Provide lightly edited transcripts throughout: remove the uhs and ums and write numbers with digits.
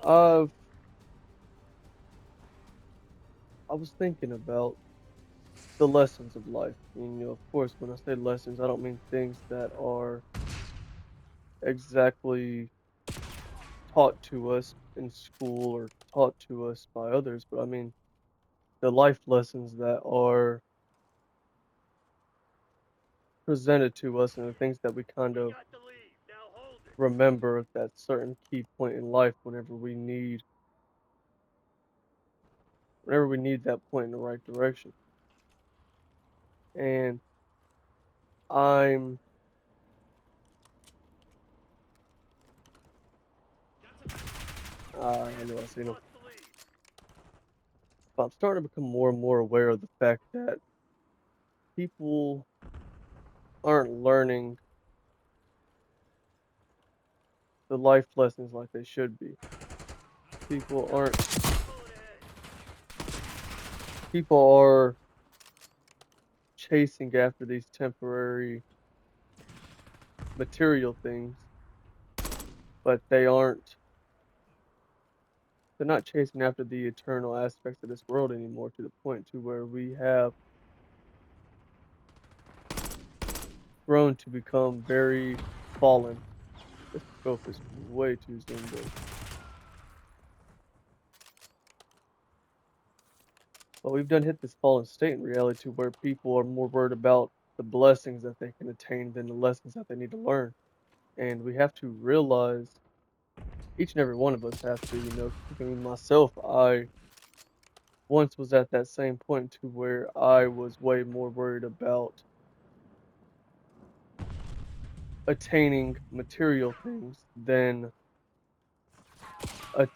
I've I was thinking about the lessons of life. And, of course, when I say lessons, I don't mean things that are exactly taught to us in school or taught to us by others, but I mean the life lessons that are presented to us and the things that we kind We of got the lead. Now hold it. remember at that certain key point in life whenever we need that point in the right direction. And I'm how do I say no? Lost the lead. I'm starting to become more and more aware of the fact that people aren't learning the life lessons like they should be. People Got it. aren't Pulling ahead. people are chasing after these temporary material things, but they're not chasing after the eternal aspects of this world anymore to the point to where we have grown to become very fallen. This scope is way too zoomed in. But we've done hit this fallen state in reality to where people are more worried about the blessings that they can attain than the lessons that they need to learn. And we have to realize each and every one of us have to, I mean myself, I once was at that same point to where I was way more worried about attaining material things than a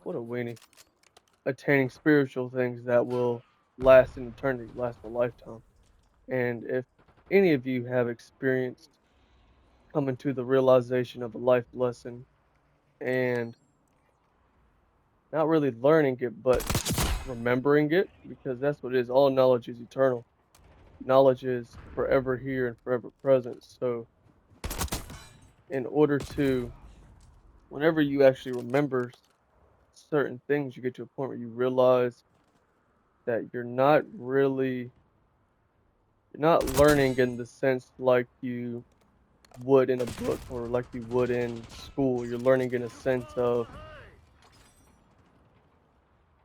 what a weenie. Attaining spiritual things that will last in eternity, last a lifetime. And if any of you have experienced coming to the realization of a life lesson and not really learning it, but remembering it, because that's what it is. All knowledge is eternal. Knowledge is forever here and forever present. So, in order to, whenever you actually remember certain things, you get to a point where you realize that you're not learning in the sense like you would in a book or like you would in school. You're learning in a sense Fall of behind.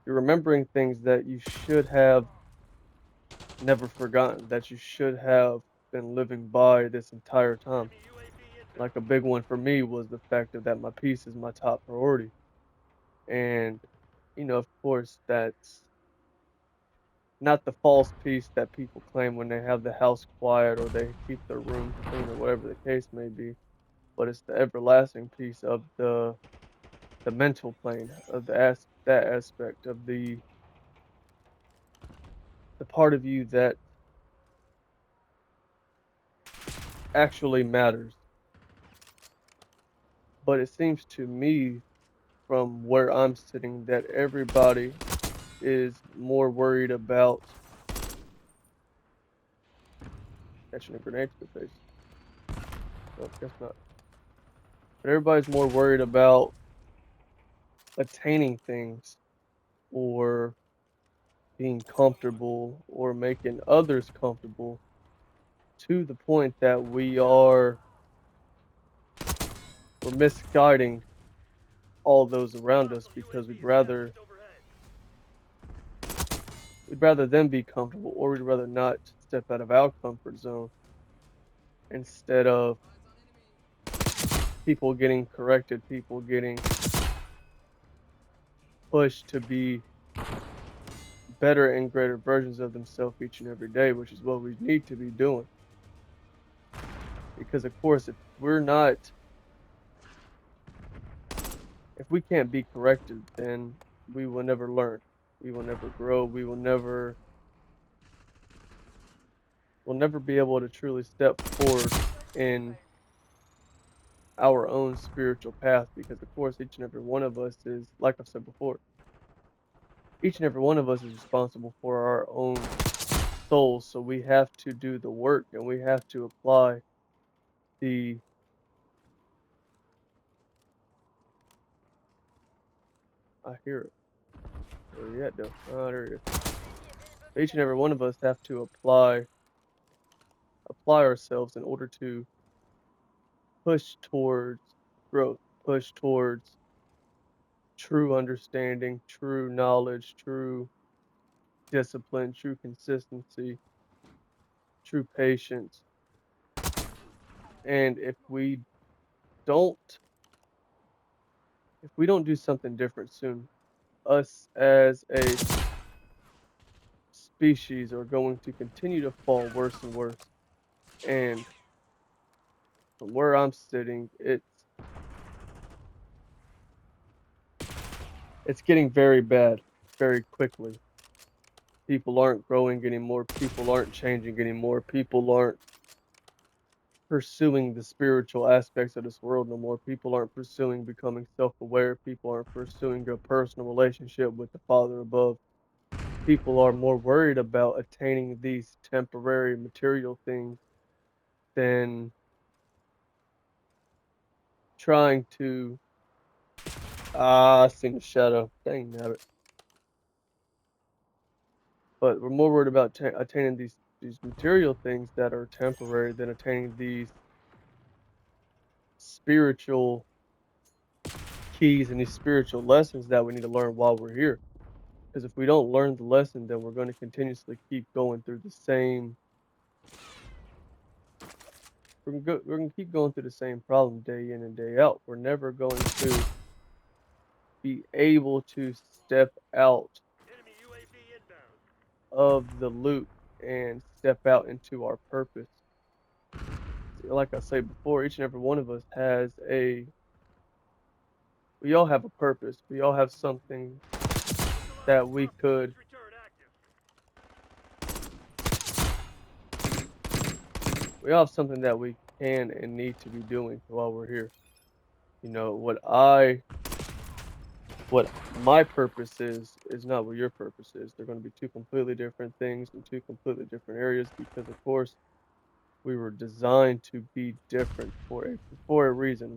you're remembering things that you should have never forgotten, that you should have been living by this entire time. Enemy UAV Like inbound. a big one for me was the fact of that my peace is my top priority. And, of course, that's not the false peace that people claim when they have the house quiet or they keep their room clean or whatever the case may be, but it's the everlasting peace of the mental plane of that aspect of the part of you that actually matters. But it seems to me from where I'm sitting that everybody is more worried about catching a grenade to the face. No, guess not. But everybody's more worried about attaining things or being comfortable or making others comfortable to the point that we're misguiding all those around us Hostile because UAV established overhead. we'd rather them be comfortable or we'd rather not step out of our comfort zone instead of people getting corrected, people getting pushed to be better and greater versions of themselves each and every day, which is what we need to be doing. Because of course, if we can't be corrected, then we will never learn. We will never grow. We'll never be able to truly step forward in our own spiritual path because of course each and every one of us is like I've said before, each and every one of us is responsible for our own souls. So we have to do the work and we have to apply the I hear it. Where you at, though? Oh, there it is. Each and every one of us have to apply ourselves in order to push towards growth, push towards true understanding, true knowledge, true discipline, true consistency, true patience. And don't if we don't do something different soon, us as a species are going to continue to fall worse and worse. And from where I'm sitting, it's getting very bad very quickly. People aren't growing anymore. People aren't changing anymore. People aren't pursuing the spiritual aspects of this world no more. People aren't pursuing becoming self-aware. People aren't pursuing a personal relationship with the Father above. People are more worried about attaining these temporary material things than trying to I seen a shadow. Dang nabbit. But we're more worried about attaining these material things that are temporary than attaining these spiritual keys and these spiritual lessons that we need to learn while we're here. Because if we don't learn the lesson, then we're going to continuously keep going through the same. We're going to keep going through the same problem day in and day out. We're never going to be able to step out Enemy UAV inbound. of the loop and step out into our purpose. Like I said before, each and every one of us we all have a purpose. We all have something that we could, Return active. we all have something that we can and need to be doing while we're here. You know, what my purpose is not what your purpose is. They're going to be two completely different things in two completely different areas because of course we were designed to be different for a reason.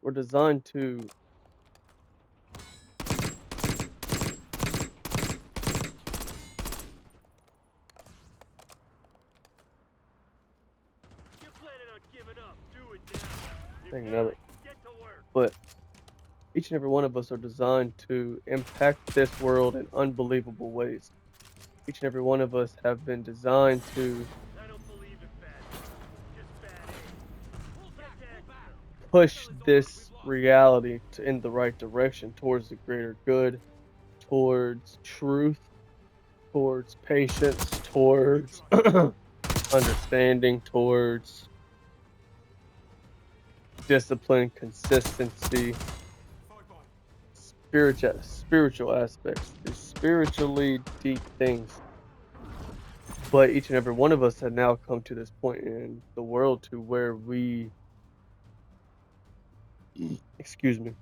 We're designed to You're planning on giving up. Do it now. dang You've got nabbit. it. Get to work. But each and every one of us are designed to impact this world in unbelievable ways. Each and every one of us have been designed to I don't believe in bad guys. Just bad aim. Get to exfil. push this reality in the right direction towards the greater good, towards truth, towards patience, towards understanding, towards discipline, consistency, spiritual aspects, these spiritually deep things. But each and every one of us have now come to this point in the world to where excuse me,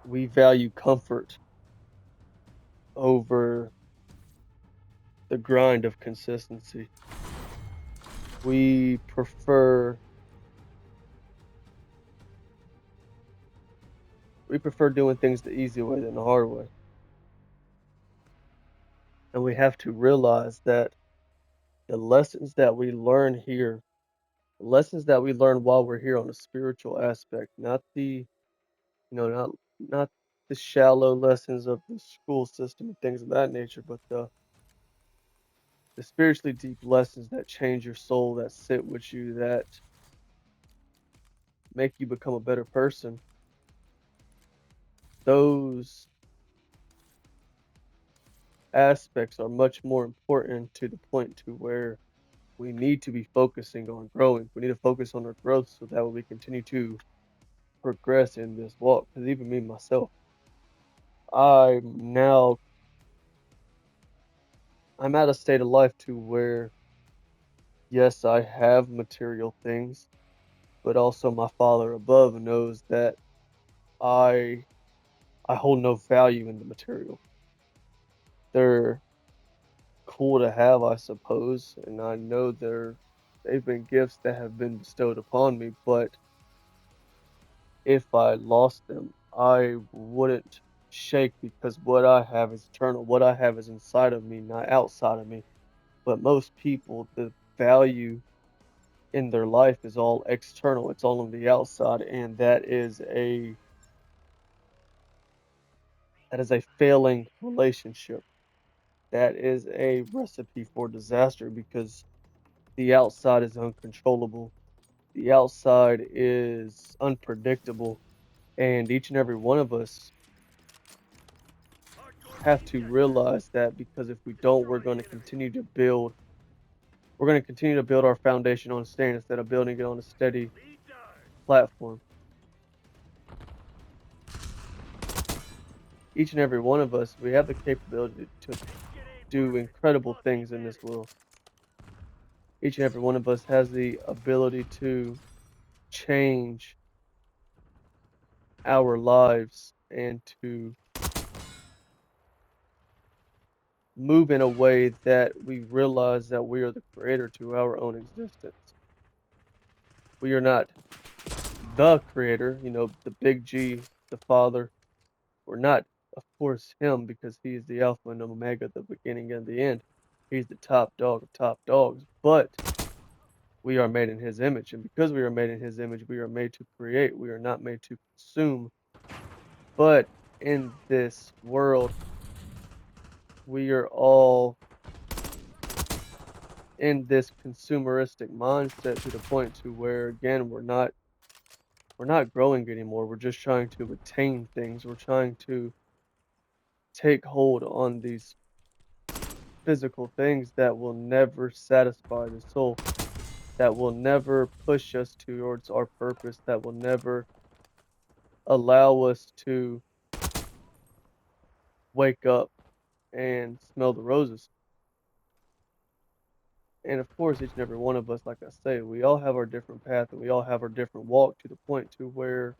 we value comfort over the grind of consistency. We prefer doing things the easy way than the hard way. And we have to realize that the lessons that we learn here, the lessons that we learn while we're here on a spiritual aspect, not not the shallow lessons of the school system and things of that nature, but the spiritually deep lessons that change your soul, that sit with you, that make you become a better person. Those aspects are much more important to the point to where we need to be focusing on growing. We need to focus on our growth so that we continue to progress in this walk. Because even me myself, I'm now I'm at a state of life to where yes, I have material things, but also my Father above knows that I I hold no value in the material. They're cool to have, I suppose, and I know they're They've been gifts that have been bestowed upon me, but if I lost them, I wouldn't shake because what I have is eternal. What I have is inside of me, not outside of me. But most people, the value in their life is all external. It's all on the outside, and that is a failing relationship. That is a recipe for disaster because the outside is uncontrollable. The outside is unpredictable, and each and every one of us Hardcore have to reject that. realize that because if we don't, Destroy the enemy. we're going to continue to build our foundation on sand instead of building it on a steady Lead guard. platform. Each and every one of us, we have the capability to Get aim do perfect. incredible Lost the things in this advantage. world. Each and every one of us has the ability to change our lives and to move in a way that we realize that we are the creator to our own existence. We are not the creator, the big G, the Father. We're not, of course, Him because He is the Alpha and Omega, the beginning and the end. He's the top dog of top dogs. But we are made in His image. And because we are made in His image, we are made to create. We are not made to consume. But in this world, we are all in this consumeristic mindset to the point to where again we're not growing anymore. We're just trying to attain things. We're trying to take hold on these physical things that will never satisfy the soul, that will never push us towards our purpose, that will never allow us to wake up and smell the roses. And of course, each and every one of us, like I say, we all have our different path and we all have our different walk to the point to where,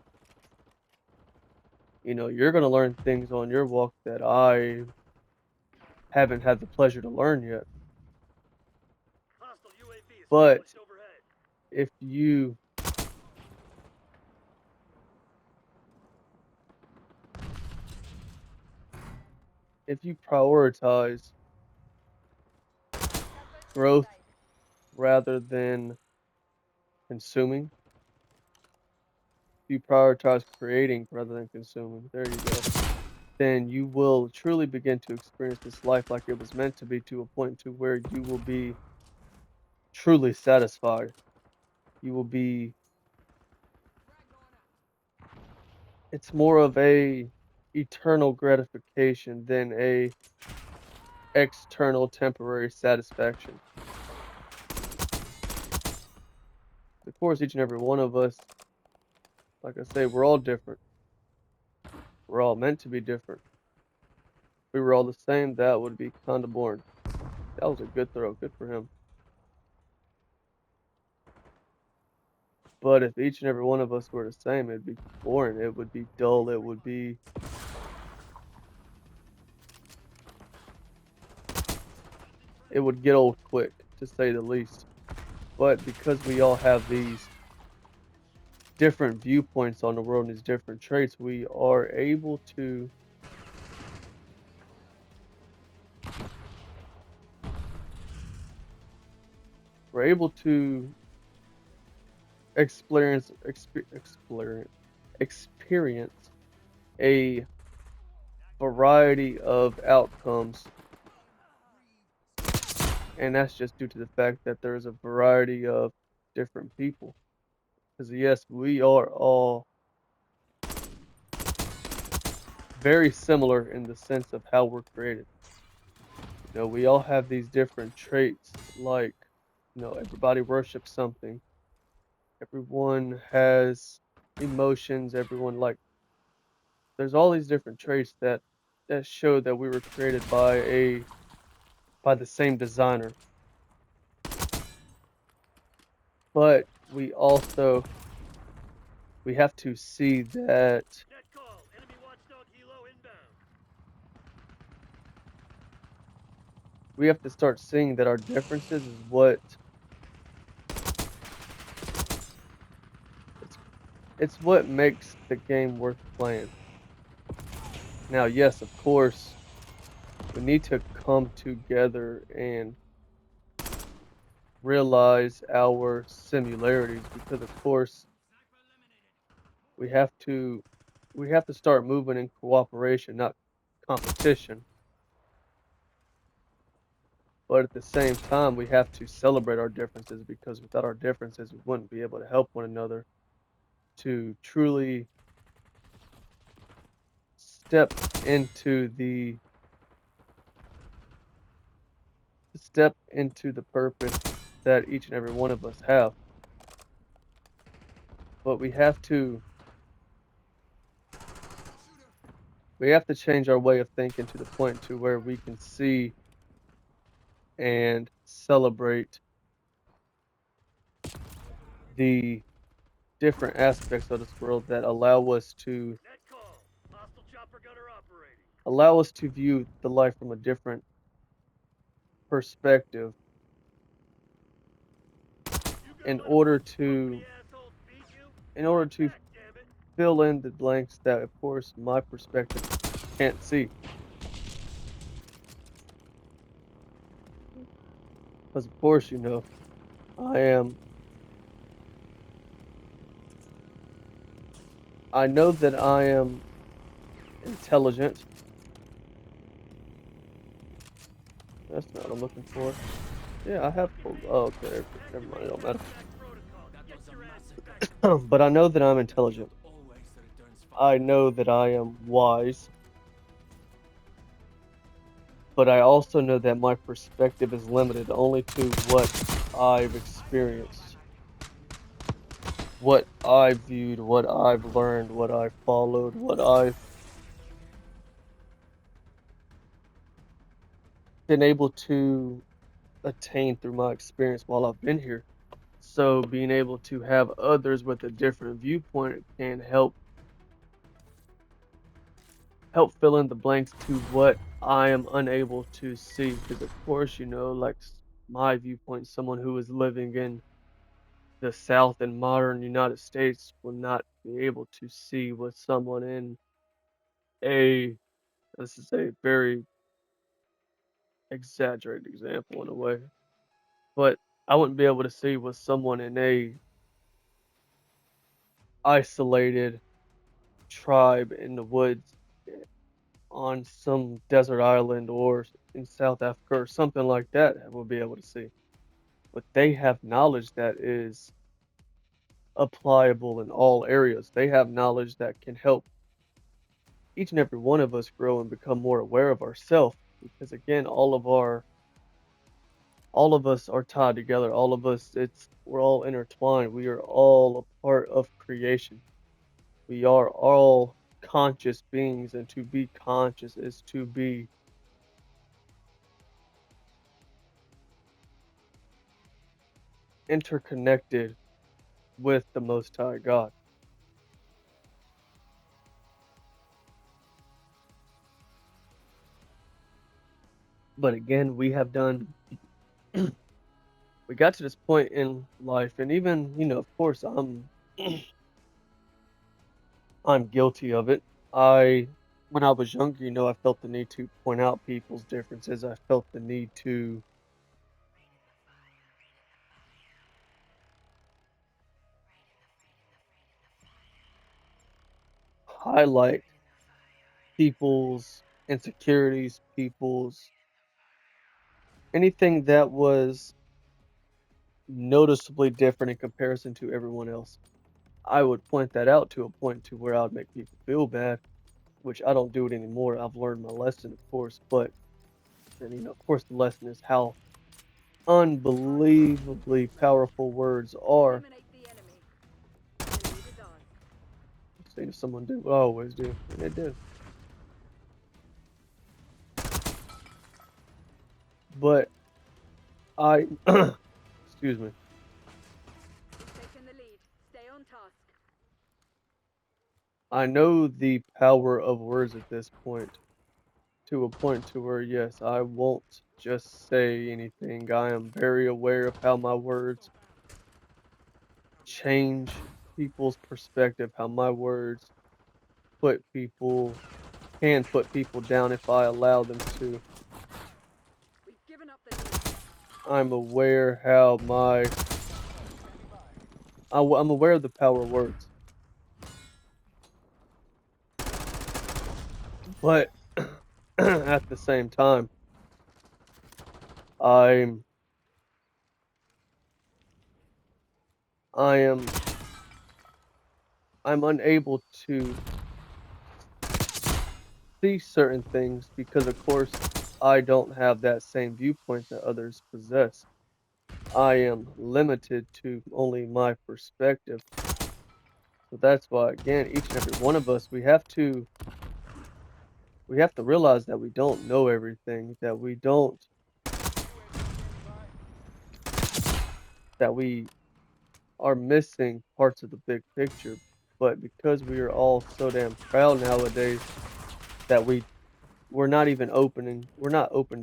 you're going to learn things on your walk that I haven't had the pleasure to learn yet. Hostile UAV But established overhead. if you if you prioritize growth rather than consuming, if you prioritize creating rather than consuming, there you go, then you will truly begin to experience this life like it was meant to be to a point to where you will be truly satisfied. You will be it's more of a eternal gratification than a external temporary satisfaction. Of course, each and every one of us, like I say, we're all different. We're all meant to be different. If we were all the same, that would be kind of boring. That was a good throw. Good for him. But if each and every one of us were the same, it'd be boring. It would be dull. It would get old quick, to say the least. But because we all have these different viewpoints on the world and these different traits, we're able to experience a variety of outcomes, and that's just due to the fact that there is a variety of different people. Because yes, we are all very similar in the sense of how we're created. We all have these different traits, like, everybody worships something. Everyone has emotions. Everyone like there's all these different traits that show that we were created by the same designer. But we have to see that Net call. Enemy watchdog helo inbound. we have to start seeing that our differences is what it's what makes the game worth playing. Now, yes, of course, we need to come together and realize our similarities because of course we have to we have to start moving in cooperation, not competition. But at the same time, we have to celebrate our differences because without our differences, we wouldn't be able to help one another to truly step into the the purpose that each and every one of us have. But we have to change our way of thinking to the point to where we can see and celebrate the different aspects of this world that Net call. Hostile chopper gunner operating. allow us to view the life from a different perspective You gonna in let a order bunch of uppity to assholes beat you? in order Fight to back, damn it! fill in the blanks that of course my perspective can't see. Because of course, I am I know that I am intelligent. That's not what I'm looking for. Yeah, I have full okay, never mind, it Activate don't matter. counterattack protocol. Get your ass back. But I know that I'm intelligent. I know that I am wise, but I also know that my perspective is limited only to what I've experienced, what I've viewed, what I've learned, what I've followed, what I've been able to attain through my experience while I've been here. So being able to have others with a different viewpoint can help fill in the blanks to what I am unable to see. Because of course, like my viewpoint, someone who is living in the South and modern United States will not be able to see what someone in a this is a very exaggerated example in a way, but I wouldn't be able to see what someone in a isolated tribe in the woods on some desert island or in South Africa or something like that will be able to see. But they have knowledge that is applicable in all areas. They have knowledge that can help each and every one of us grow and become more aware of ourselves because again all of us are tied together. All of us we're all intertwined. We are all a part of creation. We are all conscious beings and to be conscious is to be interconnected with the Most High God. But again, we got to this point in life, and even, of course, I'm guilty of it. When I was younger, I felt the need to point out people's differences. I felt the need to highlight people's insecurities, people's anything that was noticeably different in comparison to everyone else. I would point that out to a point to where I would make people feel bad, which I don't do it anymore. I've learned my lesson, of course, but and of course the lesson is how unbelievably powerful words are. Eliminate the enemy. The lead is ours. Seen someone do what I always do, and they did. But I excuse me. We've taken the lead. Stay on task. I know the power of words at this point, to a point to where yes, I won't just say anything. I am very aware of how my words change people's perspective, how my words put people can put people down if I allow them to. We've given up the lead. I'm aware how I'm aware of the power of words, but at the same time, I'm I am I'm unable to see certain things because, of course, I don't have that same viewpoint that others possess. I am limited to only my perspective. So that's why, again, each and every one of us, we have to realize that we don't know everything, that we are missing parts of the big picture. But because we are all so damn proud nowadays that we're not open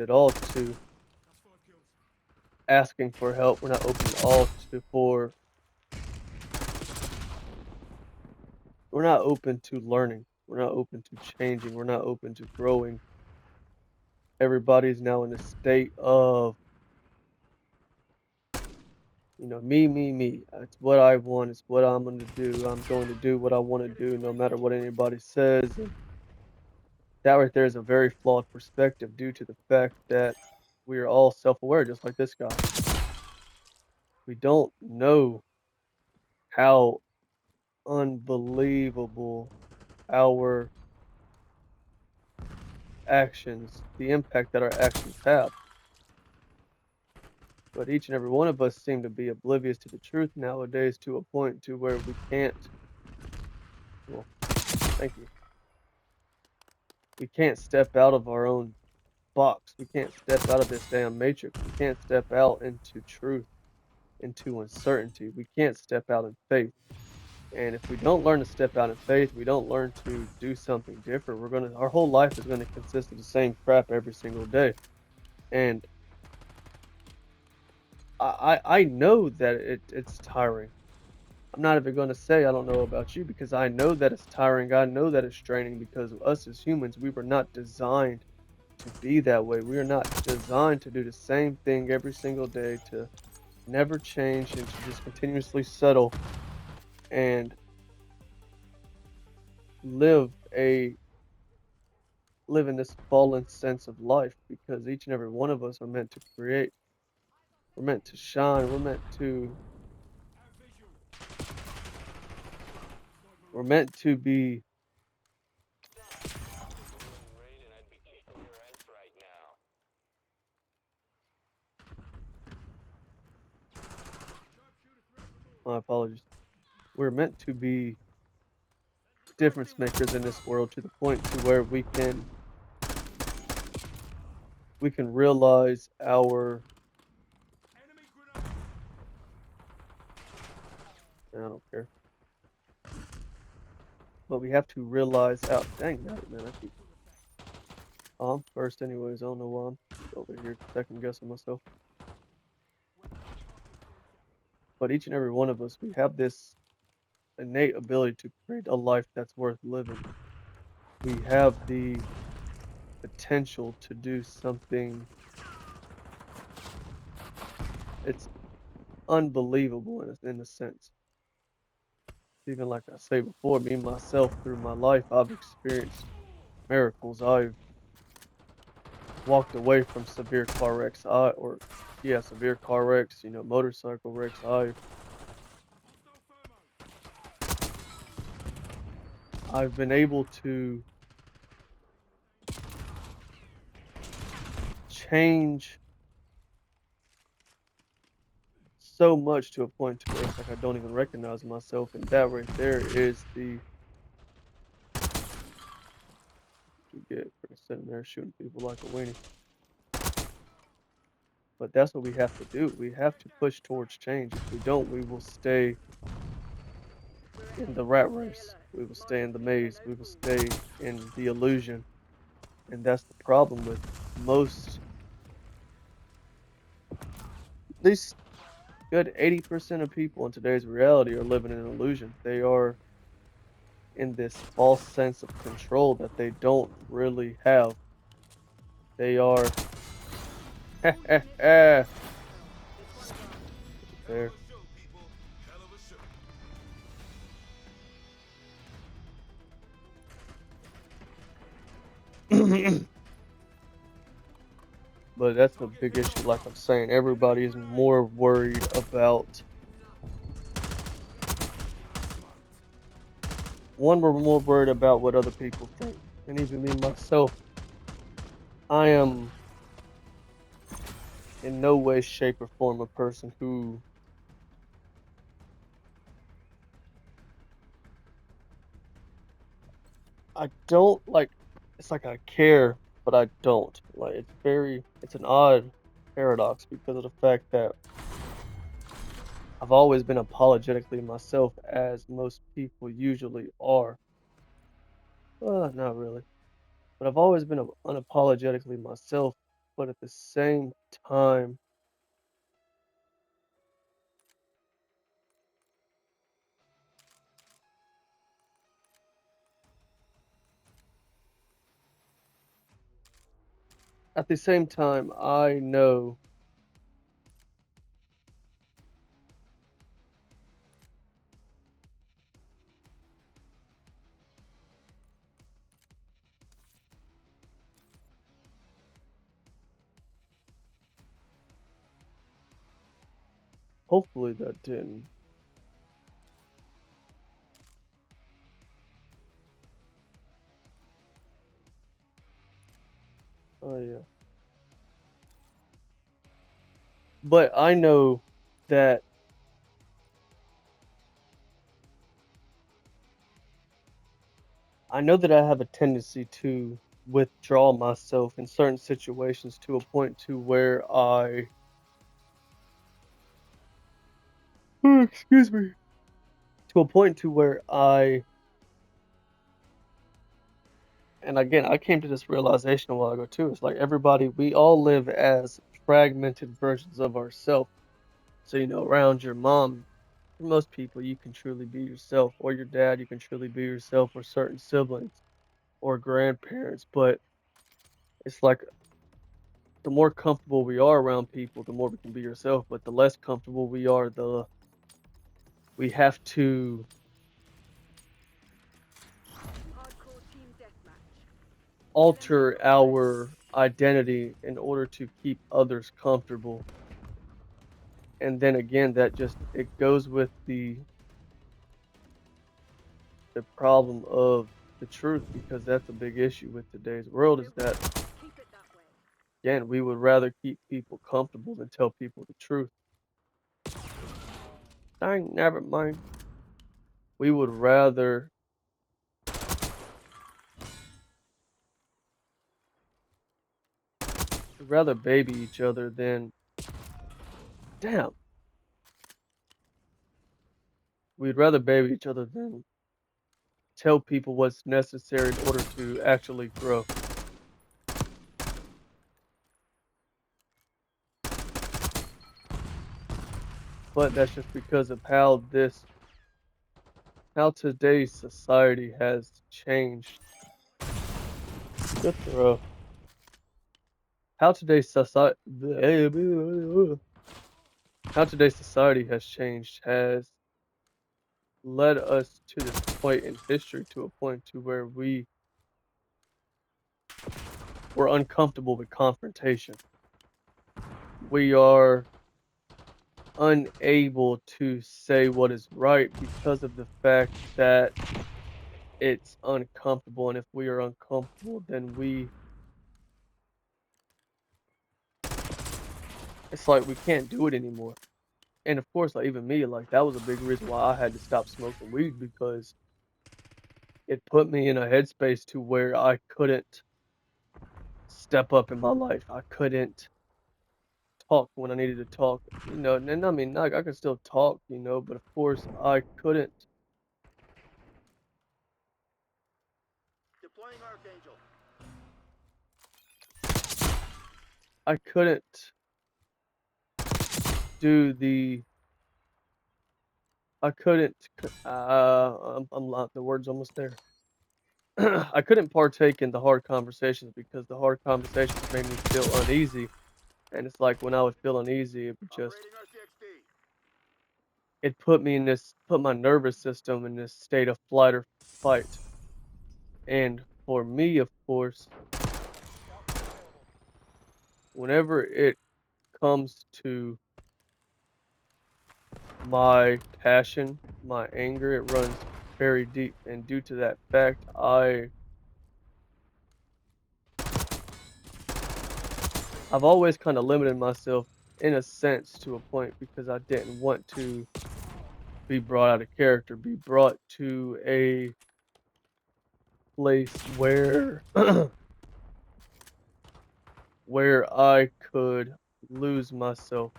at all to asking for help. We're not open at all we're not open to learning. We're not open to changing. We're not open to growing. Everybody's now in a state of, me. It's what I want. It's what I'm going to do. I'm going to do what I want to do no matter what anybody says. And that right there is a very flawed perspective due to the fact that we are all self-aware, just like this guy. We don't know how unbelievable our the impact that our actions have. But each and every one of us seem to be oblivious to the truth nowadays to a point to where we can't, well, thank you. We can't step out of our own box. We can't step out of this damn matrix. We can't step out into truth, into uncertainty. We can't step out in faith. And if we don't learn to step out in faith, we don't learn to do something different. Our whole life is gonna consist of the same crap every single day. And I know that it's tiring. I'm not even gonna say I don't know about you because I know that it's tiring. I know that it's draining because of us as humans, we were not designed to be that way. We are not designed to do the same thing every single day, to never change and to just continuously settle and live a live in this fallen sense of life because each and every one of us are meant to create. We're meant to shine. We're meant to be my apologies. We're meant to be difference makers in this world to the point to where we can realize our I don't care. But we have to realize out dang that man, I keep I'm first anyways, I don't know why I'm over here second guessing myself. But each and every one of us, we have this innate ability to create a life that's worth living. We have the potential to do something. It's unbelievable in a sense. Even like I say before, me myself through my life, I've experienced miracles. I've walked away from severe car wrecks. Severe car wrecks, motorcycle wrecks. I've been able to change so much to a point to where it's like I don't even recognize myself, and that right there is you get for sitting there shooting people like a weenie. But that's what we have to do. We have to push towards change. If we don't, we will stay in the rat race. We will stay in the maze. We will stay in the illusion. And that's the problem with most, at least good 80% of people in today's reality are living in an illusion. They are in this false sense of control that they don't really have. They are All units there. this one's ours. Hell of a show, people. Hell of a show. But that's the big issue, like I'm saying. Everybody is more worried about one, we're more worried about what other people think. And even me myself, I am in no way, shape, or form a person who I don't like. It's like I care, but I don't. Like it's an odd paradox because of the fact that I've always been apologetically myself, as most people usually are. Not really, but I've always been unapologetically myself. But time, at the same time, I know hopefully that didn't. Oh yeah. But that I know that I have a tendency to withdraw myself in certain situations to a point to where excuse me, to a point to where and again, I came to this realization a while ago too. It's like everybody, we all live as fragmented versions of ourselves. So, around your mom, for most people, you can truly be yourself, or your dad, you can truly be yourself, or certain siblings or grandparents. But it's like the more comfortable we are around people, the more we can be yourself. But the less comfortable we are, the we have to Hardcore team deathmatch. Send alter your best. our identity in order to keep others comfortable. And then again, that just it goes with the problem of the truth, because that's a big issue with today's world, is Built that it. Keep it that way. again, we would rather keep people comfortable than tell people the truth. Dang, never mind. We would rather baby each other than damn. We'd rather baby each other than tell people what's necessary in order to actually grow. But that's just because of how today's society has changed. Good throw. How today's society how today's society has changed has led us to this point in history, to a point to where we're uncomfortable with confrontation. We are unable to say what is right because of the fact that it's uncomfortable, and if we are uncomfortable, then it's like we can't do it anymore. And of course, like even me, like that was a big reason why I had to stop smoking weed, because it put me in a headspace to where I couldn't step up in my life. I couldn't talk when I needed to talk, and I mean, like I could still talk, but of course Deploying Archangel. I couldn't do I couldn't. The word's almost there. I couldn't partake in the hard conversations because the hard conversations made me feel uneasy, and it's like when I would feel uneasy, it would just Operating RCXD. it put my nervous system in this state of flight or fight. And for me, of course, whenever it comes to my passion, my anger, it runs very deep. And due to that fact, I've always kind of limited myself in a sense to a point because I didn't want to be brought out of character, be brought to a place where where I could lose myself.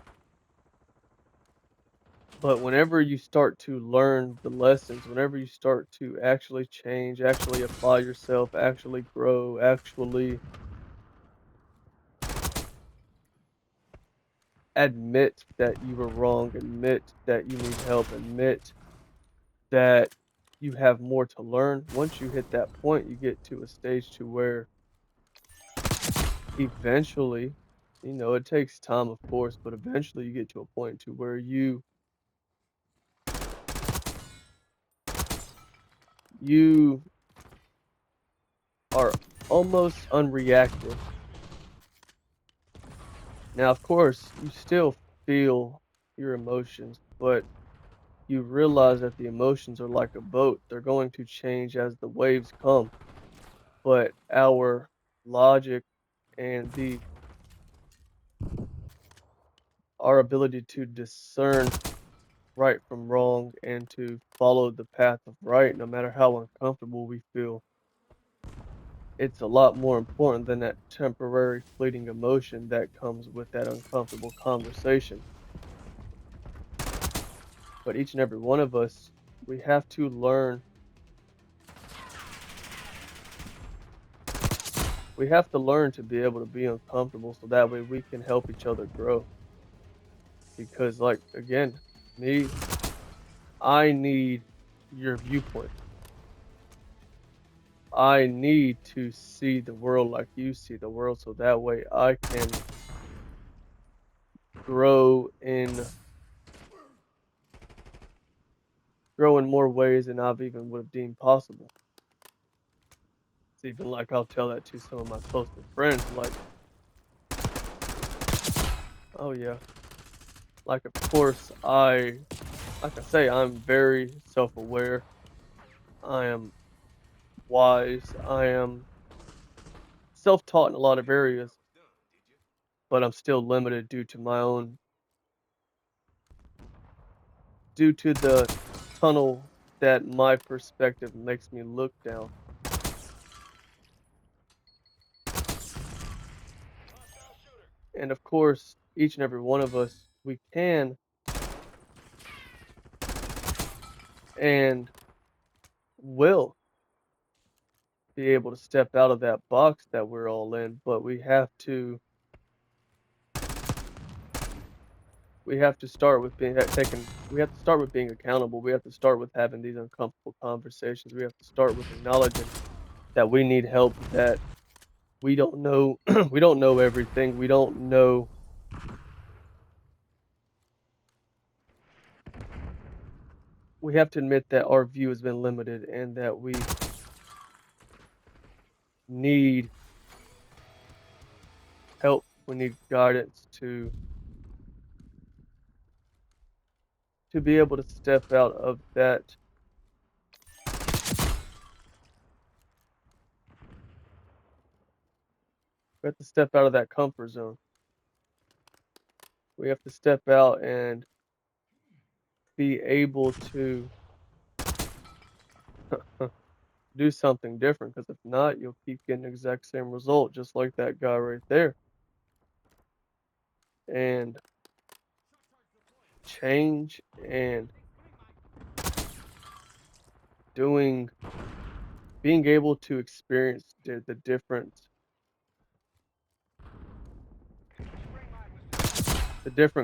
But whenever you start to learn the lessons, whenever you start to actually change, actually apply yourself, actually grow, actually admit that you were wrong, admit that you need help, admit that you have more to learn. Once you hit that point, you get to a stage to where eventually, it takes time, of course, but eventually you get to a point to where you are almost unreactive. Now, of course, you still feel your emotions, but you realize that the emotions are like a boat. They're going to change as the waves come, but our logic and the our ability to discern right from wrong and to follow the path of right, no matter how uncomfortable we feel, it's a lot more important than that temporary fleeting emotion that comes with that uncomfortable conversation. But each and every one of us, we have to learn, to be able to be uncomfortable so that way we can help each other grow. Because, like, again, me, I need your viewpoint. I need to see the world like you see the world so that way I can grow in more ways than I've even would have deemed possible. It's even like I'll tell that to some of my closest friends, like, oh yeah, like of course like I say, I'm very self-aware. I am wise. I am self-taught in a lot of areas, but I'm still limited due to the tunnel that my perspective makes me look down. And of course, each and every one of us, we can and will be able to step out of that box that we're all in, but we have to start with we have to start with being accountable. We have to start with having these uncomfortable conversations. We have to start with acknowledging that we need help, that we don't know we don't know everything. We have to admit that our view has been limited and that we need help. We need guidance to be able to step out of that. We have to step out of that comfort zone. We have to step out and be able to do something different. Because if not, you'll keep getting the exact same result, just like that guy right there. And change and doing being able to experience the different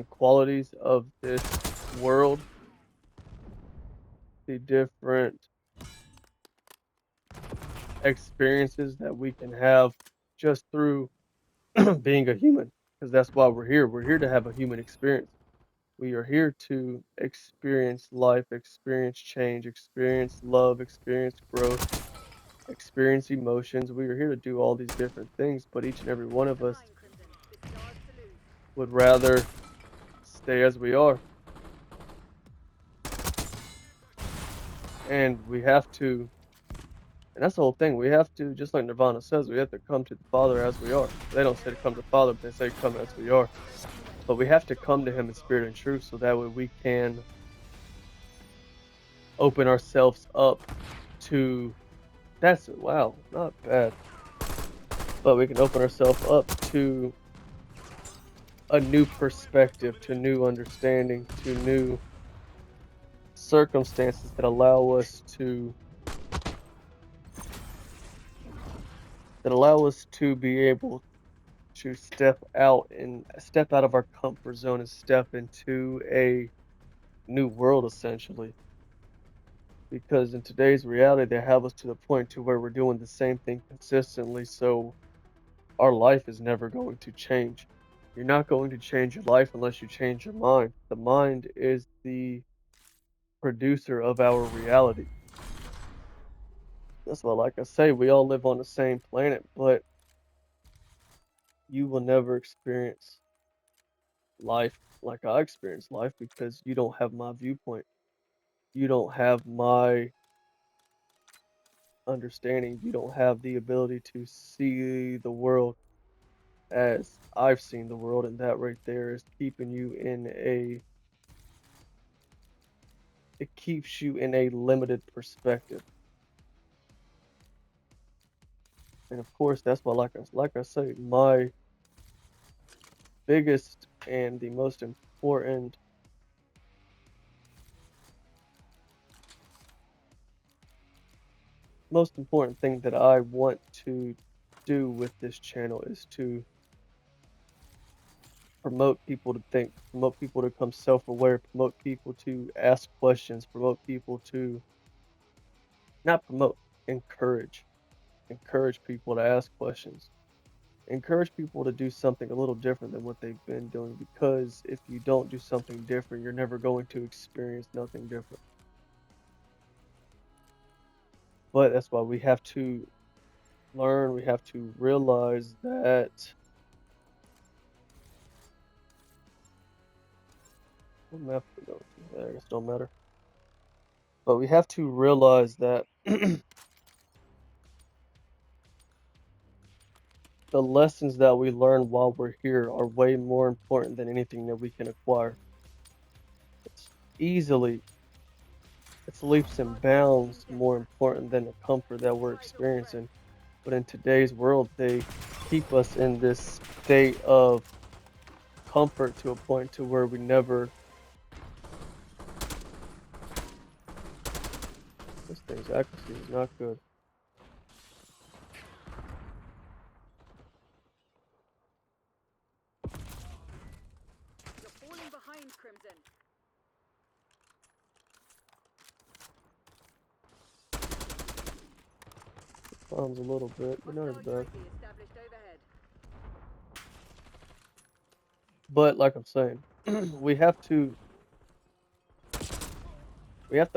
qualities of this world the different experiences that we can have just through being a human, because that's why we're here. We're here to have a human experience. We are here to experience life, experience change, experience love, experience growth, experience emotions. We are here to do all these different things, but each and every one Hold of the us line, Crimson. This is ours to lose. would rather stay as we are. And we have to, and that's the whole thing. We have to, just like Nirvana says, we have to come to the Father as we are. They don't say to come to the Father, but they say come as we are. But we have to come to Him in spirit and truth so that way we can open ourselves up to, that's it. Wow, not bad. But we can open ourselves up to a new perspective, to new understanding, to new circumstances that allow us to be able to step out of our comfort zone and step into a new world essentially. Because in today's reality they have us to the point to where we're doing the same thing consistently, so our life is never going to change. You're not going to change your life unless you change your mind. The mind is the producer of our reality. That's why, like I say, we all live on the same planet, but you will never experience life like I experience life because you don't have my viewpoint. You don't have my understanding. You don't have the ability to see the world as I've seen the world, and that right there is keeping you in it keeps you in a limited perspective. And of course, that's why, like I say, my biggest and the most important thing that I want to do with this channel is to promote people to think, promote people to become self-aware, promote people to ask questions, promote people to not promote, encourage, encourage people to ask questions, encourage people to do something a little different than what they've been doing. Because if you don't do something different, you're never going to experience nothing different. But that's why we have to learn, we have to realize that what map we go to? I guess it don't matter. But we have to realize that the lessons that we learn while we're here are way more important than anything that we can acquire. It's easily, it's leaps and bounds more important than the comfort that we're experiencing. But in today's world, they keep us in this state of comfort to a point to where we never. This thing's accuracy is not good. You're falling behind, Crimson. Bombs a little bit, but not as Hostile bad. UAV established overhead. But like I'm saying, we have to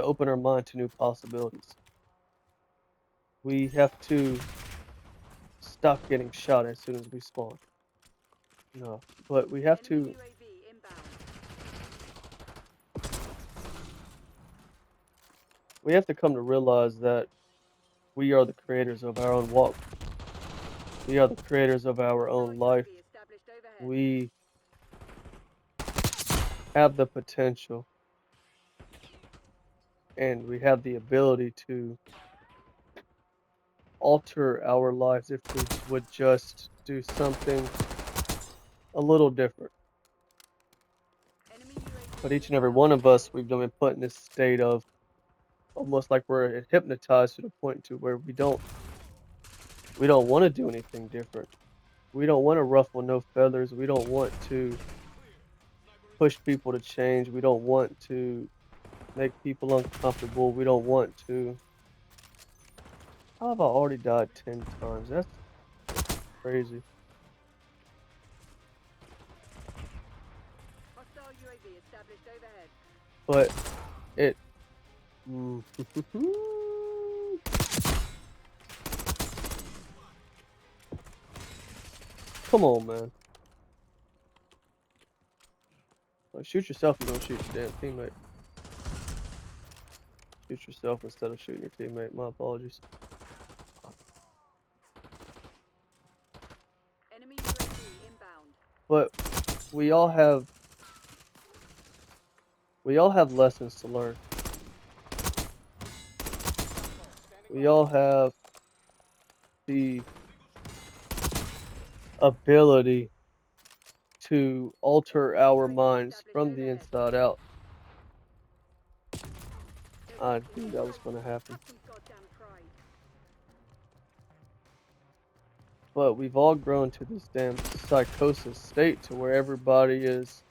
open our mind to new possibilities. We have to stop getting shot as soon as we spawn. No, but Enemy UAV inbound. we have to come to realize that we are the creators of our own walk. We are the creators of our Hostile own life. UAV established overhead. We have the potential and we have the ability to alter our lives if we would just do something a little different. Enemy UAV But each and every inbound. one of us, we've been put in this state of almost like we're hypnotized to the point to where we don't want to do anything different. We don't want to ruffle no feathers. We don't want to push people to change. We don't want to make people uncomfortable. We don't want to. How have I already died 10 times? That's crazy. Hostile UAV established overhead. But it. Come on, man. Like, shoot yourself and don't shoot your damn teammate. Shoot yourself instead of shooting your teammate. My apologies. Enemy UAV inbound. But we all have lessons to learn. We all have the ability to alter our minds from the inside out. I knew that was going to happen. Have some goddamn pride. But we've all grown to this damn psychosis state to where everybody is.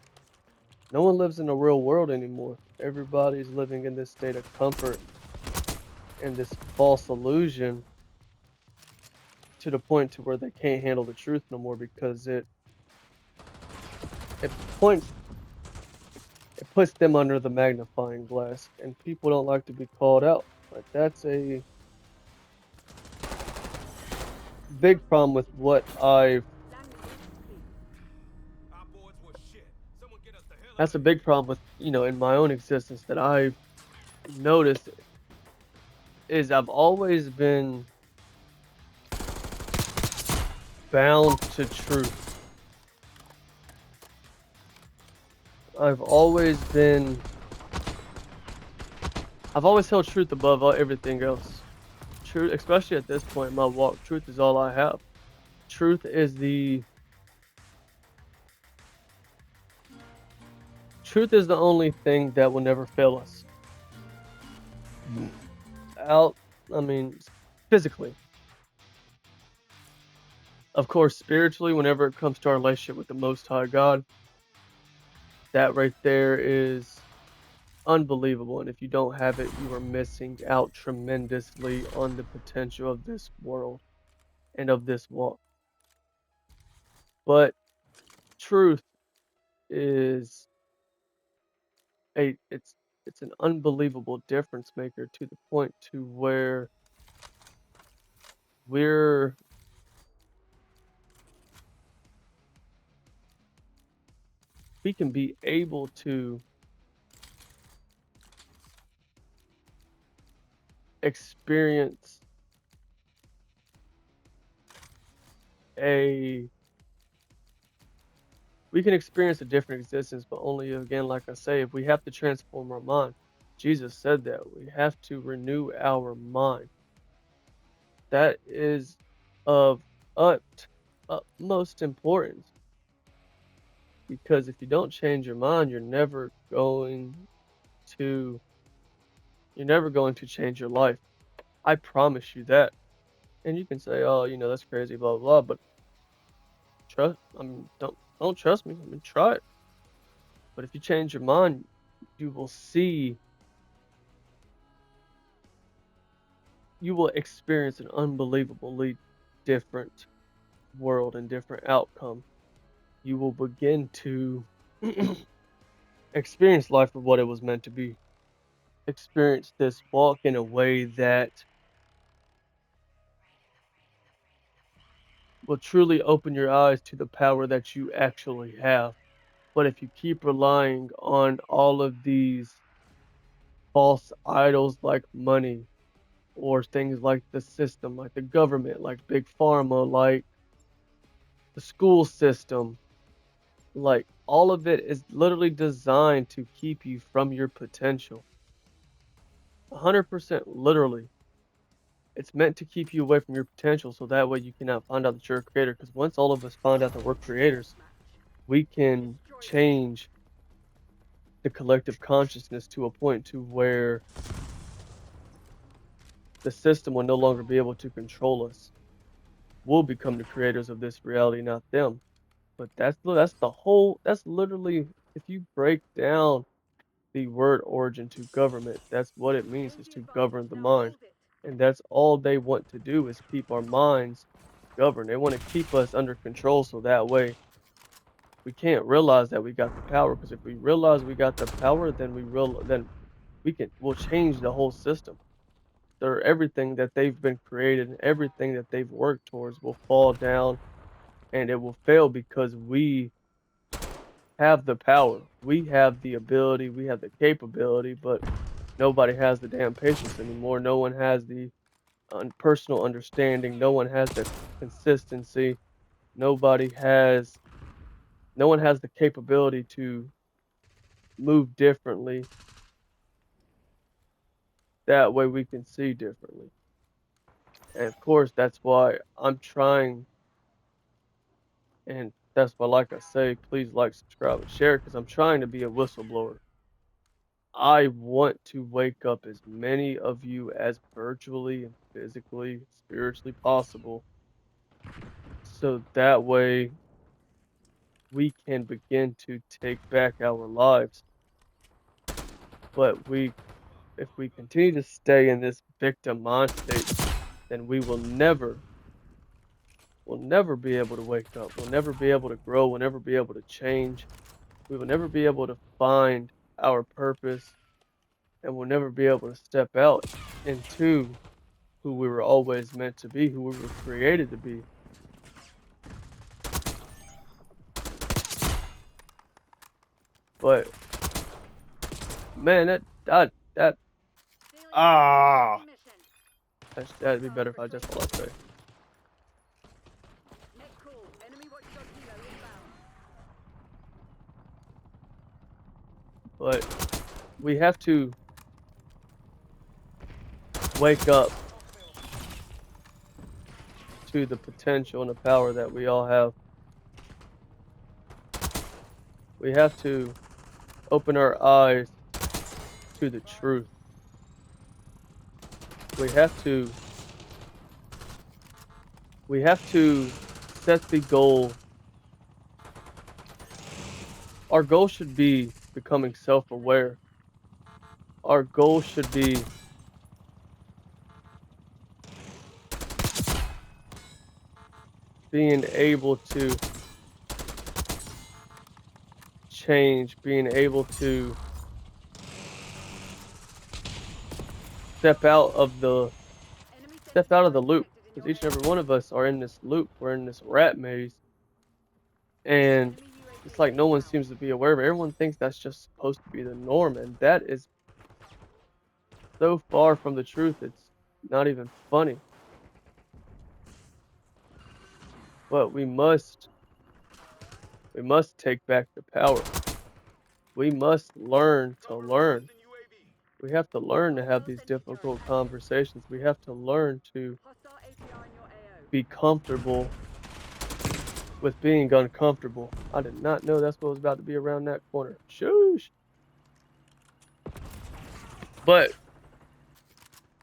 No one lives in the real world anymore. Everybody's living in this state of comfort and this false illusion to the point to where they can't handle the truth no more because it points it puts them under the magnifying glass, and people don't like to be called out. Like, that's a big problem with what I've Landing complete. Our boards were shit. Someone get us the hell out that's a of big problem with, in my own existence that I've noticed is I've always been bound to truth. I've always been I've always held truth above everything else. Truth, especially at this point in my walk, truth is all I have. Truth is the truth is the only thing that will never fail us. Out, I mean, physically. Of course, spiritually, whenever it comes to our relationship with the Most High God, that right there is unbelievable. And if you don't have it, you are missing out tremendously on the potential of this world and of this walk. But truth is it's an unbelievable difference maker to the point to where we're we can be able to experience a we can experience a different existence, but only again, like I say, if we have to transform our mind. Jesus said that we have to renew our mind. That is of utmost importance because if you don't change your mind, to you're never going to change your life. I promise you that. And you can say, "Oh, that's crazy, blah blah blah," but don't trust me. I mean, try it. But if you change your mind, you will see you will experience an unbelievably different world and different outcome. You will begin to experience life for what it was meant to be. Experience this walk in a way that will truly open your eyes to the power that you actually have. But if you keep relying on all of these false idols like money or things like the system, like the government, like big pharma, like the school system, like all of it is literally designed to keep you from your potential. 100% literally. It's meant to keep you away from your potential so that way you cannot find out that you're a creator. Because once all of us find out that we're creators, we can change the collective consciousness to a point to where the system will no longer be able to control us. We'll become the creators of this reality, not them. But that's literally if you break down the word origin to government. That's what it means, is Danger to advised. govern the Now mind. hold it. And that's all they want to do, is keep our minds governed. They want to keep us under control so that way we can't realize that we got the power. Because if we realize we got the power, then we'll change the whole system. Everything that they've been created, everything that they've worked towards will fall down, and it will fail because we have the power. We have the ability, we have the capability, but nobody has the damn patience anymore. No one has the personal understanding. No one has the consistency. Nobody has, no one has the capability to move differently. That way we can see differently. And of course, that's why I'm trying, and that's why, like I say, please like, subscribe, and share, because I'm trying to be a whistleblower. I want to wake up as many of you as virtually and physically, spiritually possible, so that way we can begin to take back our lives. But if we continue to stay in this victim mind state, then we'll never be able to wake up. We'll never be able to grow. We'll never be able to change. We will never be able to find our purpose, and we'll never be able to step out into who we were always meant to be, who we were created to be. But man, that Steal your ah, mission. that'd be better if I just all I say. Net call. Enemy watchdog helo inbound. But we have to wake up to the potential and the power that we all have. We have to open our eyes to the truth. We have to set the goal. Our goal should be becoming self-aware. Our goal should be being able to change, being able to step out of the Enemy step sentry out of gun the loop, detected in because your each and every area. one of us are in this loop. We're in this rat maze, and Enemy it's UAV like no one inbound. seems to be aware of it. Everyone thinks that's just supposed to be the norm, and that is so far from the truth. It's not even funny. But we must take back the power. We must learn to learn. Requesting UAV. We have to learn to have Hostile these sentry turret difficult active. conversations. We have to learn to Hostile APR in your AO. be comfortable with being uncomfortable. I did not know that's what was about to be around that corner. Shoosh. But,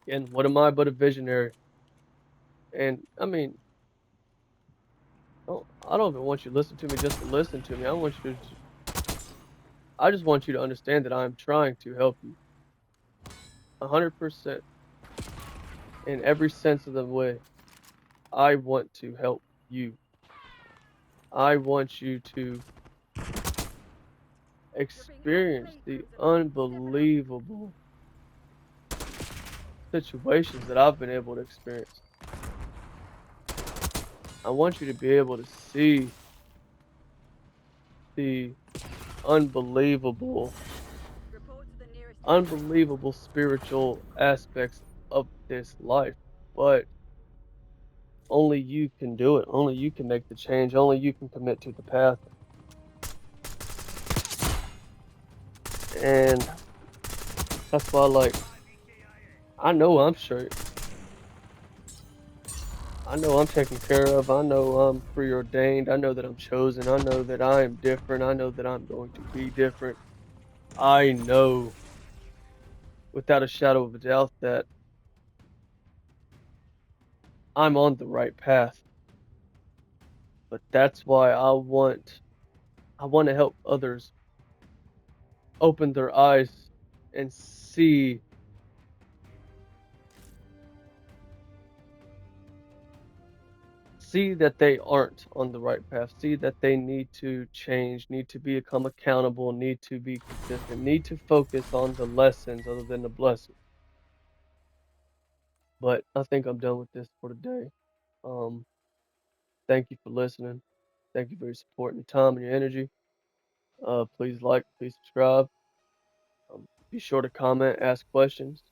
and what am I but a visionary? And I mean, I don't even want you to listen to me just to listen to me. I just want you to understand that I'm trying to help you 100% in every sense of the way. I want to help you. I want you to You're being experience outplayed, the prisoner. Step it up. unbelievable situations that I've been able to experience. I want you to be able to see the unbelievable, Report to the nearest team. unbelievable spiritual aspects of this life. But only you can do it. Only you can make the change. Only you can commit to the path. And that's why, like, I know I'm straight. I know I'm taken care of. I know I'm preordained. I know that I'm chosen. I know that I am different. I know that I'm going to be different. I know without a shadow of a doubt that I'm on the right path. But that's why I want to help others open their eyes and see that they aren't on the right path, see that they need to change, need to become accountable, need to be consistent, need to focus on the lessons other than the blessings. But I think I'm done with this for today. Um, Thank you for listening. Thank you for your support and your time and your energy. Please like, please subscribe. Be sure to comment, ask questions.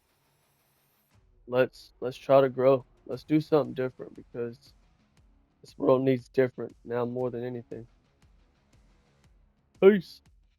Let's try to grow. Let's do something different because this world needs different now more than anything. Peace.